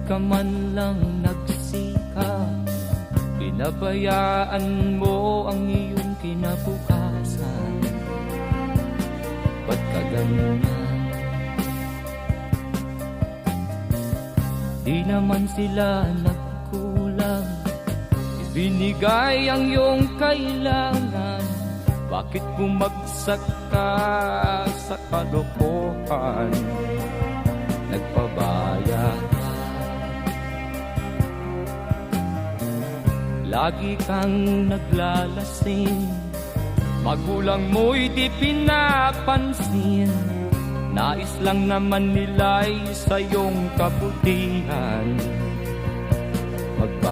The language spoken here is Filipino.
ka man lang nagsikap, pinabayaan mo ang iyong kinabukasan. Ba't ka ganyan? Di naman sila nagkulang, ibinigay ang iyong kailangan. Bakit bumagsak ka sa kalokohan? Nagpabaya ka, lagi kang naglalasing, magulang mo'y di pinapansin. Nais lang naman nila'y sa iyong kabutihan.